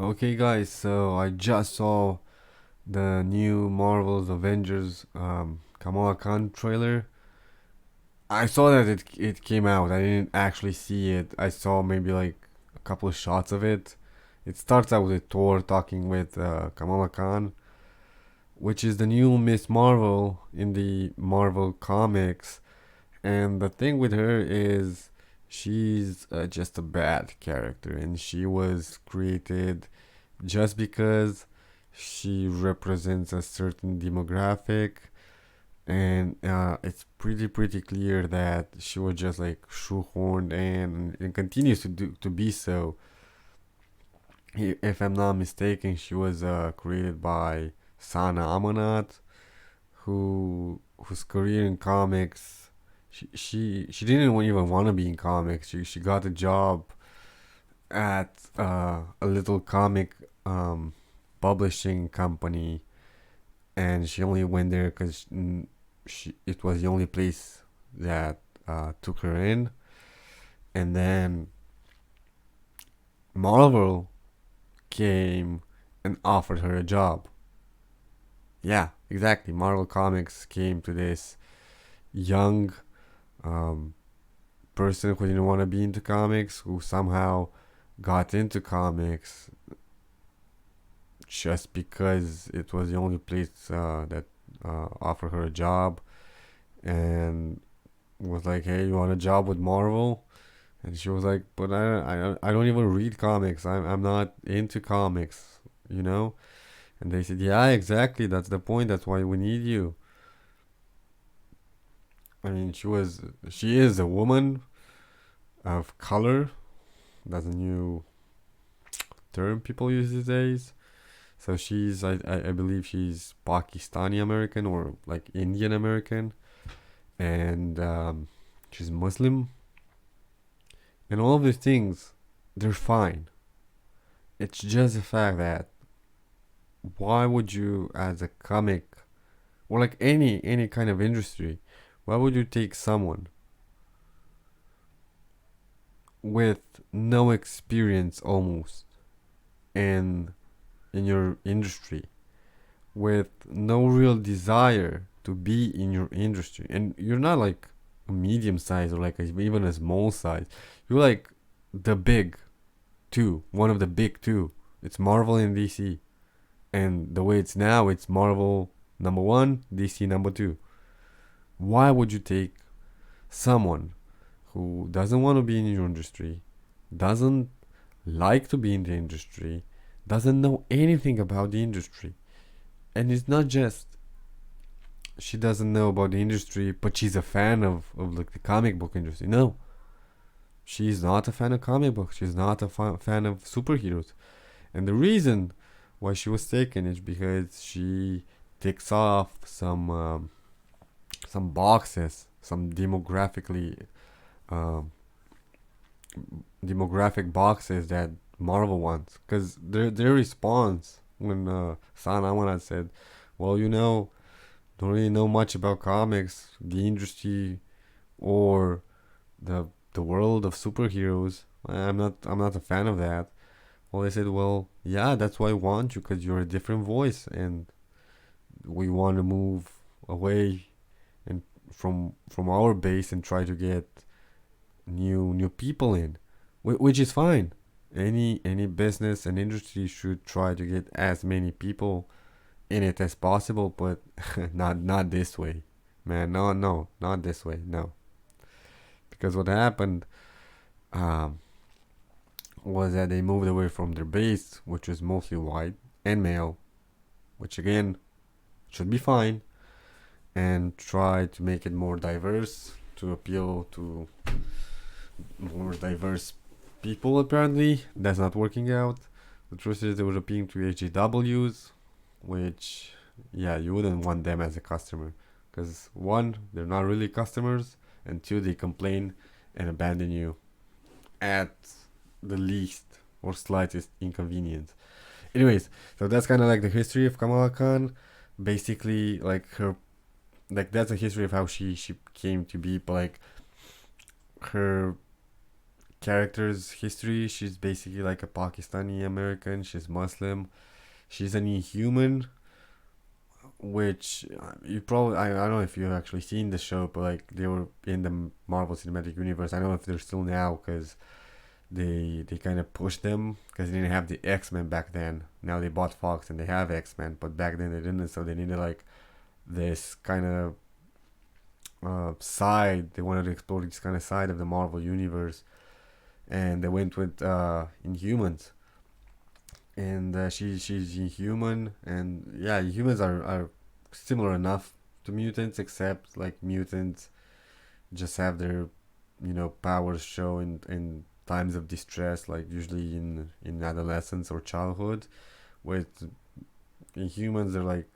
Okay, guys, so I just saw the new Marvel's Avengers Kamala Khan trailer. I saw that it came out. I didn't actually see it. I saw maybe like a couple of shots of it. It starts out with Thor talking with Kamala Khan, which is the new Miss Marvel in the Marvel comics. And the thing with her is she's just a bad character, and she was created just because she represents a certain demographic, and it's pretty clear that she was just like shoehorned in and continues to be so. If I'm not mistaken, she was created by Sana Amanat, whose career in comics, she didn't even want to be in comics. She got a job at a little comic publishing company, and she only went there because it was the only place that took her in. And then Marvel came and offered her a job. Yeah, exactly. Marvel Comics came to this young um, person who didn't want to be into comics, who somehow got into comics just because it was the only place that offered her a job, and was like, "Hey, you want a job with Marvel?" And she was like, "But I don't even read comics. I'm not into comics, you know." And they said, "Yeah, exactly. That's the point. That's why we need you." I mean, she is a woman of color. That's a new term people use these days. So I believe she's Pakistani American or like Indian American, and she's Muslim, and all of these things, they're fine. It's just the fact that why would you, as a comic or like any kind of industry, why would you take someone with no experience almost in in your industry, with no real desire to be in your industry, and you're not like a medium size or like even a small size, you're like the big two, one of the big two. It's Marvel and DC, and the way it's now, it's Marvel number one, DC number two. Why would you take someone who doesn't want to be in your industry, doesn't like to be in the industry, doesn't know anything about the industry? And it's not just she doesn't know about the industry, but she's a fan of like the comic book industry. No, she's not a fan of comic books. She's not a fan of superheroes. And the reason why she was taken is because she ticks off some boxes, some um, demographic boxes that Marvel wants. Because their response when San Amanat said, "Well, don't really know much about comics, the industry, or the world of superheroes. I'm not a fan of that." Well, they said, "Well, yeah, that's why I want you, because you're a different voice, and we want to move away and from our base and try to get new people in, which is fine. Any business and industry should try to get as many people in it as possible, but not this way, man. No, not this way. No, because what happened um, was that they moved away from their base, which was mostly white and male, which again should be fine, and try to make it more diverse to appeal to more diverse people. Apparently, that's not working out. The truth is, they were appealing to SJWs, which, yeah, you wouldn't want them as a customer. Because, one, they're not really customers, and two, they complain and abandon you at the least or slightest inconvenience. Anyways, so that's kind of like the history of Kamala Khan. Basically, like that's a history of how she came to be, but like her character's history. She's basically like a Pakistani American. She's Muslim. She's an Inhuman, which you probably I don't know if you've actually seen the show, but like they were in the Marvel Cinematic Universe. I don't know if they're still now because they kind of pushed them because they didn't have the X-Men back then. Now they bought Fox and they have X-Men, but back then they didn't, so they needed like this kind of side. They wanted to explore this kind of side of the Marvel universe, and they went with Inhumans. And she's Inhuman, and yeah, humans are similar enough to mutants, except like mutants just have their powers show in times of distress, like usually in adolescence or childhood. With Inhumans, they're like,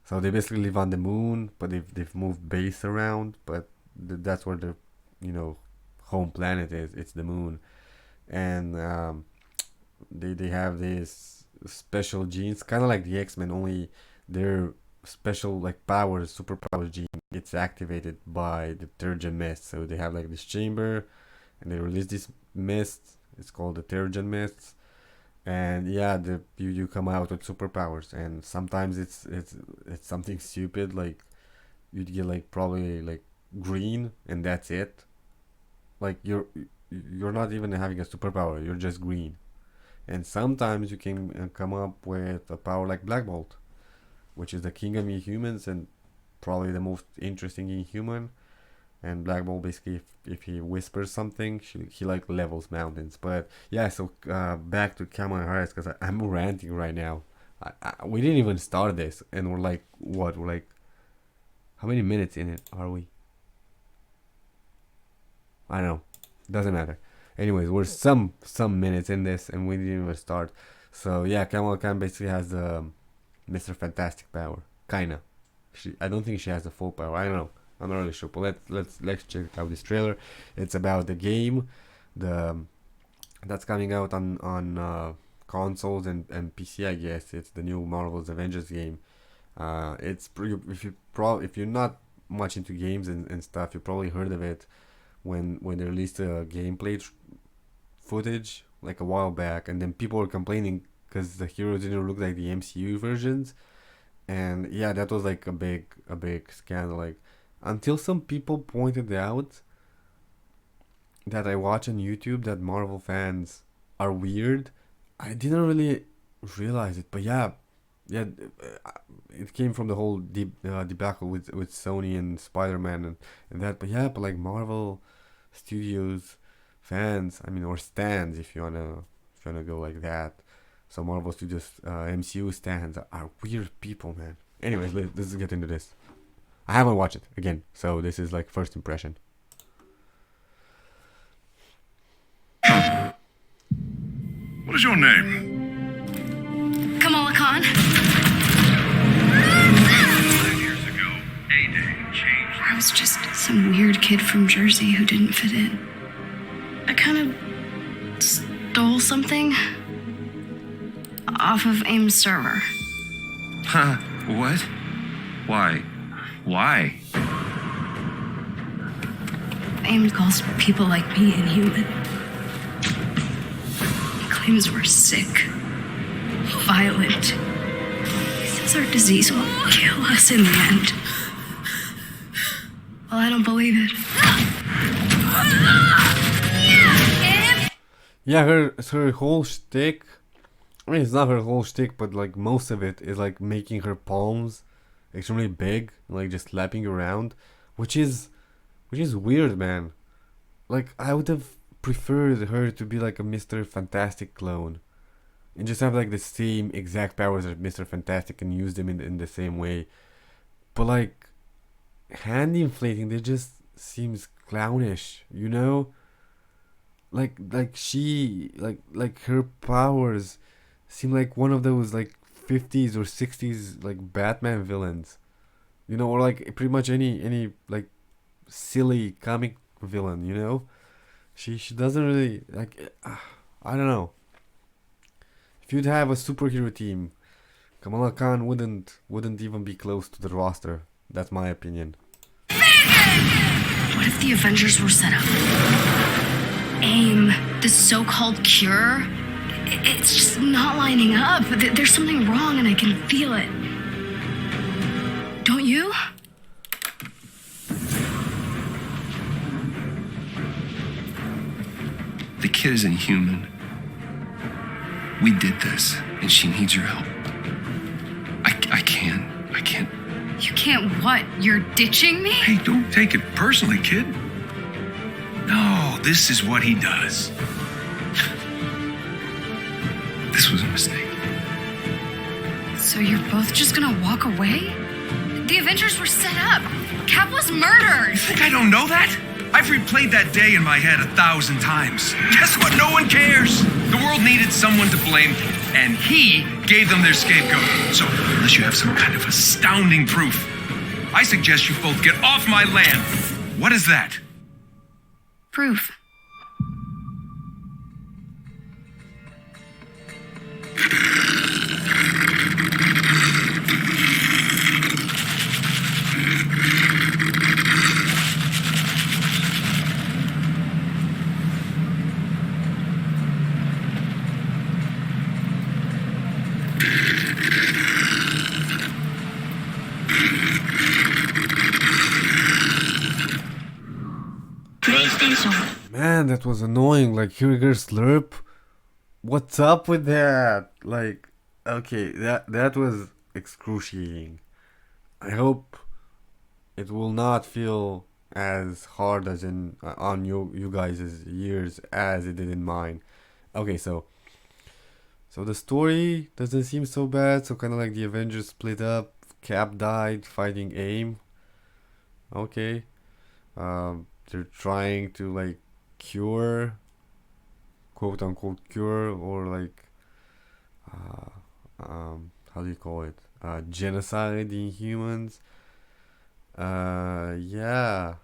so they basically live on the moon, but they've moved base around, but that's where their home planet is. It's the moon, and they have these special genes, kind of like the X-Men, only their special like powers, superpowers gene gets activated by the Terrigen Mist. So they have like this chamber, and they release this mist. It's called the Terrigen Mist, and yeah, you come out with superpowers, and sometimes it's something stupid, like you'd get like probably like green, and that's it. Like you're not even having a superpower, you're just green. And sometimes you can come up with a power like Black Bolt, which is the king of Inhumans and probably the most interesting Inhuman. And Black Bolt basically, if he whispers something, he like levels mountains. But yeah, so back to Kamala Harris, because I'm ranting right now. We didn't even start this, and we're like, what? We're like, how many minutes in it are we? I don't know. Doesn't matter. Anyways, we're some minutes in this, and we didn't even start. So yeah, Kamala Khan basically has the Mr. Fantastic power, kinda. I don't think she has the full power. I don't know. I'm not really sure. But let's check out this trailer. It's about the game, that's coming out on consoles and PC. I guess it's the new Marvel's Avengers game. It's pretty. If you're not much into games and stuff, you probably heard of it when they released a gameplay footage like a while back, and then people were complaining because the heroes didn't look like the MCU versions, and yeah, that was like a big scandal. Like until some people pointed out that I watch on YouTube that Marvel fans are weird, I didn't really realize it. But yeah, it came from the whole debacle with Sony and Spider-Man and that. But yeah, but like Marvel Studios fans, I mean, or stands, if you wanna go like that. So Marvel Studios MCU stands are weird people, man. Anyways, let's get into this. I haven't watched it again, so this is like first impression. What is your name? Kamala Khan. 5 years ago, A-Day changed. I was just some weird kid from Jersey who didn't fit in. I kind of stole something off of AIM's server. Huh? What? Why? Why? AIM calls people like me inhuman. He claims we're sick, violent. He says our disease will kill us in the end. Well, I don't believe it. Yeah, her whole shtick. I mean, it's not her whole shtick, but like most of it is like making her palms extremely big, like just slapping around, which is weird, man. Like I would have preferred her to be like a Mr. Fantastic clone, and just have like the same exact powers as Mr. Fantastic and use them in the same way. But like hand inflating, they just seems clownish, you know. Like she like her powers seem like one of those like 50s or 60s like Batman villains, you know, or like pretty much any like silly comic villain, you know. She doesn't really like I don't know. If you'd have a superhero team, Kamala Khan wouldn't even be close to the roster. That's my opinion. What if the Avengers were set up AIM, this so-called cure, it's just not lining up. There's something wrong and I can feel it. Don't you? The kid isn't human. We did this, and she needs your help. I can't. You can't what? You're ditching me? Hey, don't take it personally, kid. No, this is what he does. This was a mistake. So you're both just gonna walk away? The Avengers were set up. Cap was murdered. You think I don't know that? I've replayed that day in my head 1,000 times. Guess what? No one cares. The world needed someone to blame, and he gave them their scapegoat. So, unless you have some kind of astounding proof, I suggest you both get off my land. What is that? Proof. Man, that was annoying. Like, here goes Slurp. What's up with that? Like, okay, that was excruciating. I hope it will not feel as hard as in on you guys' ears as it did in mine. Okay, so the story doesn't seem so bad. So kind of like the Avengers split up. Cap died fighting AIM. Okay. They're trying to like cure, quote unquote cure, or like how do you call it, genocide the humans. Yeah,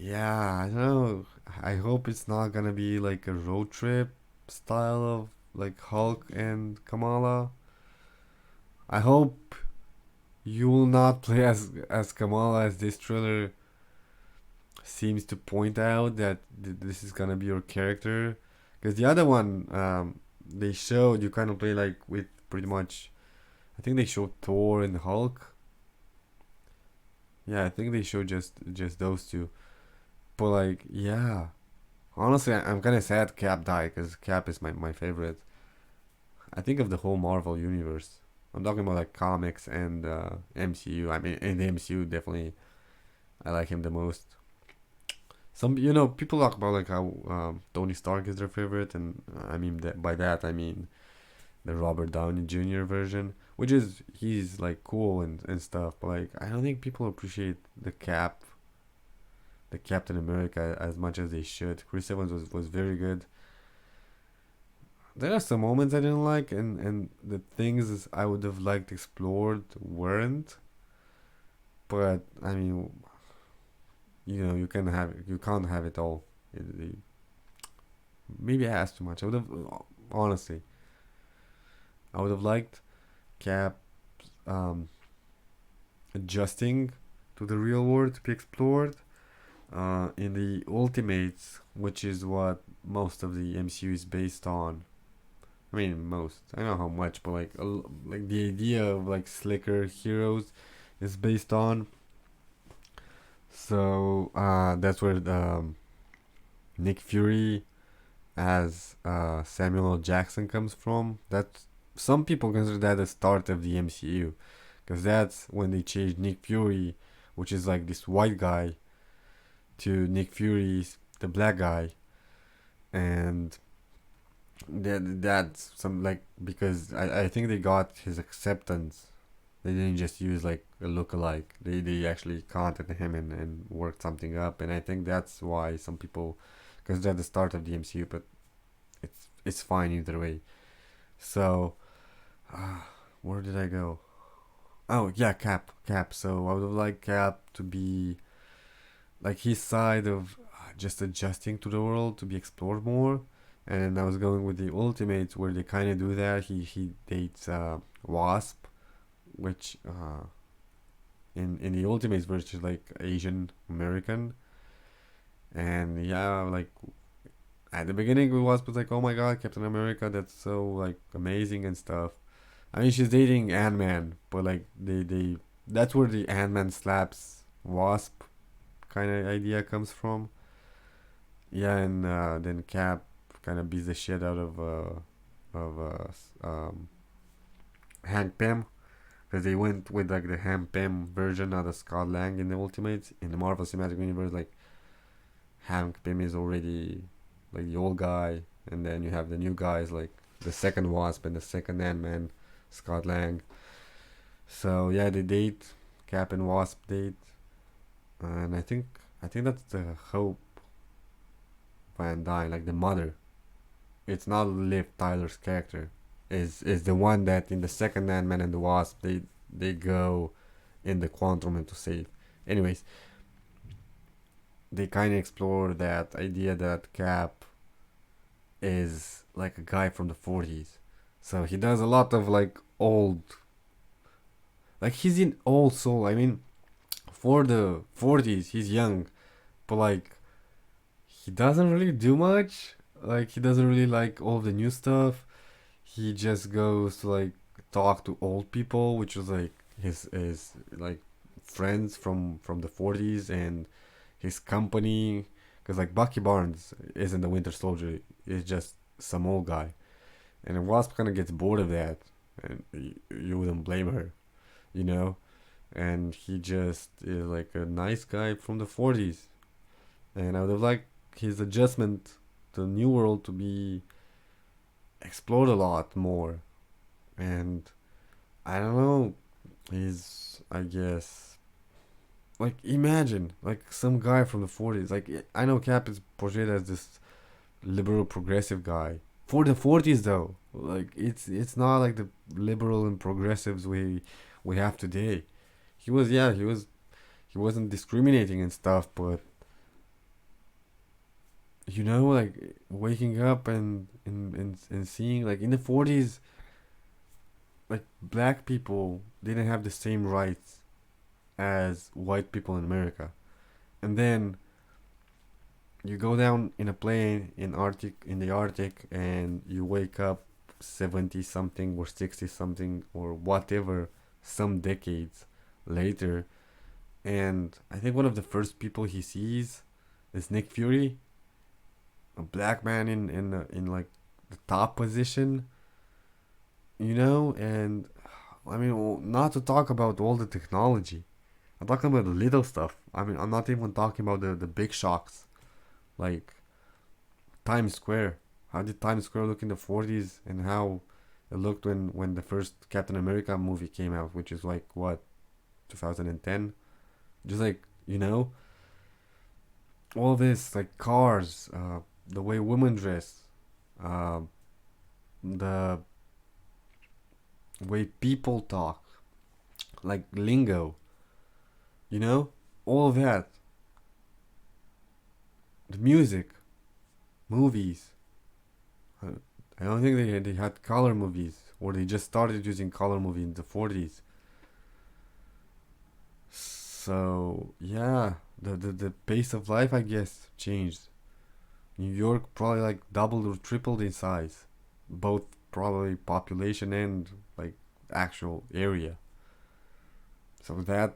I don't know. I hope it's not gonna be like a road trip style of like Hulk and Kamala. I hope you will not play as Kamala, as this trailer seems to point out that this is gonna be your character. Because the other one, they showed you kind of play like with pretty much, I think they showed Thor and Hulk. Yeah, I think they showed just those two. But like, yeah, honestly, I'm kind of sad Cap died, because Cap is my favorite. I think of the whole Marvel universe. I'm talking about like comics and MCU. I mean, in the MCU, definitely, I like him the most. Some, people talk about like how Tony Stark is their favorite, and I mean that by that I mean the Robert Downey Jr. version, which is he's like cool and stuff. But like, I don't think people appreciate the Captain America as much as they should. Chris Evans was very good. There are some moments I didn't like, and the things I would have liked explored weren't. But I mean, you can't have it all. Maybe I asked too much. I would have, honestly, I would have liked Cap adjusting to the real world to be explored in the Ultimates, which is what most of the MCU is based on. I mean, most. I don't know how much, but like the idea of like slicker heroes is based on. So that's where Nick Fury as Samuel L. Jackson comes from. That's, some people consider that the start of the MCU, because that's when they changed Nick Fury, which is like this white guy, to Nick Fury's the black guy, and that's some like, because I think they got his acceptance. They didn't just use like a look-alike. They actually contacted him and worked something up, and I think that's why some people, because they're the start of the MCU, but it's fine either way. So, where did I go? Oh yeah, Cap. So I would have liked Cap to be like his side of just adjusting to the world to be explored more. And I was going with the Ultimates, where they kind of do that. He dates Wasp, which in the Ultimates version is like Asian American, And yeah, like at the beginning it was like, oh my god, Captain America, that's so like amazing and stuff. I mean, she's dating Ant Man, but like they that's where the Ant Man slaps Wasp kind of idea comes from. Yeah, and then Cap kind of beats the shit out of Hank Pym, because they went with like the Hank Pym version of the Scott Lang in the Ultimates in the Marvel Cinematic Universe. Like Hank Pym is already like the old guy, and then you have the new guys like the second Wasp and the second Ant Man, Scott Lang. So yeah, they date, Cap and Wasp date, and I think that's the Hope Van Dyne, like the mother. It's not Liv Tyler's character. Is the one that in the second Ant Man and the Wasp they go in the quantum and to save. Anyways, they kind of explore that idea that Cap is like a guy from the 40s. So he does a lot of like old, like he's in old soul. I mean, for the 40s, he's young, but like he doesn't really do much. Like he doesn't really like all the new stuff. He just goes to like talk to old people, which was like his like friends from the 40s and his company. Because like Bucky Barnes isn't the Winter Soldier; he's just some old guy, and Wasp kind of gets bored of that, and you wouldn't blame her, you know. And he just is like a nice guy from the 40s, and I would have liked his adjustment to the new world to be explored a lot more. And I don't know, he's, I guess, like imagine like some guy from the 40s. Like I know Cap is portrayed as this liberal progressive guy for the 40s though. Like it's not like the liberal and progressives we have today. He was, yeah, he wasn't discriminating and stuff, but like waking up and seeing like in the 40s, like black people didn't have the same rights as white people in America. And then you go down in a plane in the Arctic and you wake up 70 something or 60 something or whatever some decades later, and I think one of the first people he sees is Nick Fury, a black man in like the top position, and I mean, well, not to talk about all the technology. I'm talking about the little stuff. I mean, I'm not even talking about the big shocks, like Times Square. How did Times Square look in the 40s, and how it looked when the first Captain America movie came out, which is like what, 2010? Just like, all this, like cars, the way women dress, uh, the way people talk, like lingo, all of that. The music, movies. Uh, I don't think they had color movies, or they just started using color movie in the 40s. So yeah, the pace of life, I guess, changed. New York probably like doubled or tripled in size, both probably population and like actual area. So that,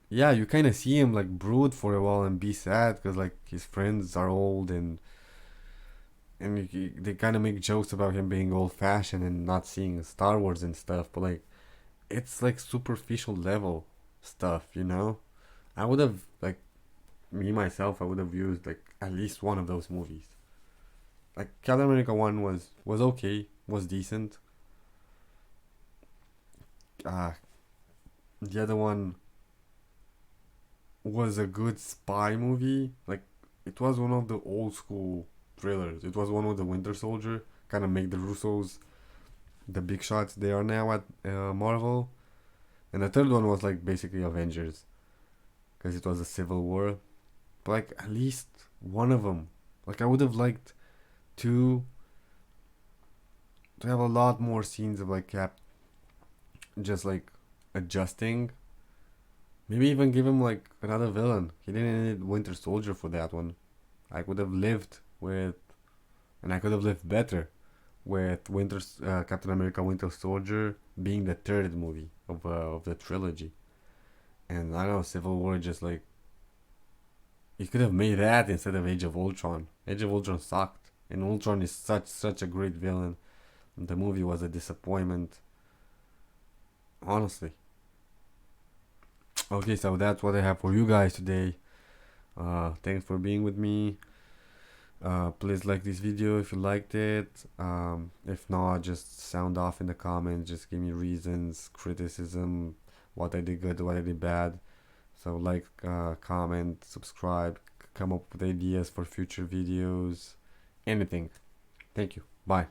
yeah, you kind of see him like brood for a while and be sad because like his friends are old, and they kind of make jokes about him being old fashioned and not seeing Star Wars and stuff, but like it's like superficial level stuff. I would have like, me myself, I would have used like at least one of those movies. Like Captain America 1 was okay, was decent. Uh the other one was a good spy movie. Like it was one of the old school thrillers. It was one with the Winter Soldier, kind of make the Russos the big shots they are now at Marvel. And the third one was like basically Avengers, because it was a civil war. But like at least one of them, like I would have liked to to have a lot more scenes of like Cap just like adjusting. Maybe even give him like another villain. He didn't need Winter Soldier for that one. I could have lived with, and I could have lived better with Captain America Winter Soldier being the third movie of the trilogy. And I don't know, Civil War just like, you could have made that instead of Age of Ultron. Age of Ultron sucked, and Ultron is such a great villain. And the movie was a disappointment, honestly. Okay, so that's what I have for you guys today. Thanks for being with me. Please like this video if you liked it. If not, just sound off in the comments. Just give me reasons, criticism, what I did good, what I did bad. So like, comment, subscribe, come up with ideas for future videos, anything. Thank you. Bye.